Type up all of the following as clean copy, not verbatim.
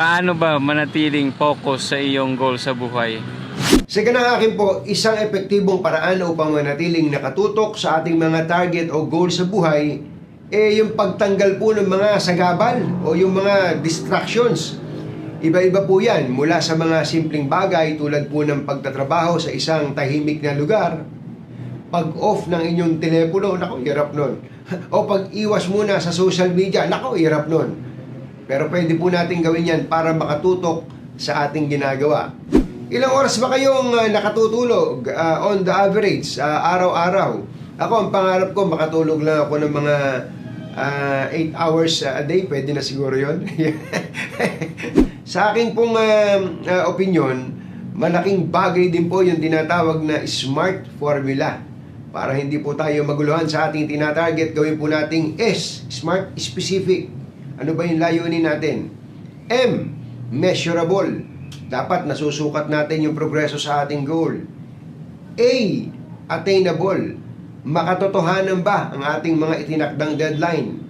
Paano ba manatiling focus sa iyong goal sa buhay? Sa ganang akin po, isang epektibong paraan upang manatiling nakatutok sa ating mga target o goal sa buhay, yung pagtanggal po ng mga sagabal o yung mga distractions. Iba-iba po yan, mula sa mga simpleng bagay tulad po ng pagtatrabaho sa isang tahimik na lugar, pag-off ng inyong telepono, nako, hirap nun. O pag-iwas muna sa social media, nako, hirap nun. Pero pwede po natin gawin yan para makatutok sa ating ginagawa. Ilang oras ba kayong nakatutulog on the average, araw-araw? Ako, ang pangarap ko, makatulog lang ako ng mga 8 hours a day. Pwede na siguro yun. Sa aking pong opinion, malaking bagay din po yung tinatawag na SMART formula. Para hindi po tayo maguluhan sa ating tinatarget, gawin po nating S, SMART, specific. Ano ba yung layunin natin? M, measurable. Dapat nasusukat natin yung progreso sa ating goal. A, attainable. Makatotohanan ba ang ating mga itinakdang deadline?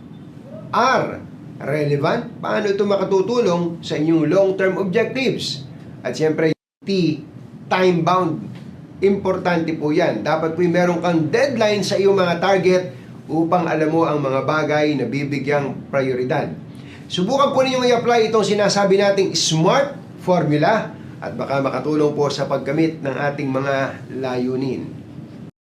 R, relevant. Paano ito makatutulong sa inyong long-term objectives? At siyempre, T, time-bound. Importante po yan. Dapat po meron kang deadline sa iyong mga target upang alam mo ang mga bagay na bibigyang prioridad. Subukan po ninyong i-apply itong sinasabi nating SMART formula at baka makatulong po sa pagkamit ng ating mga layunin.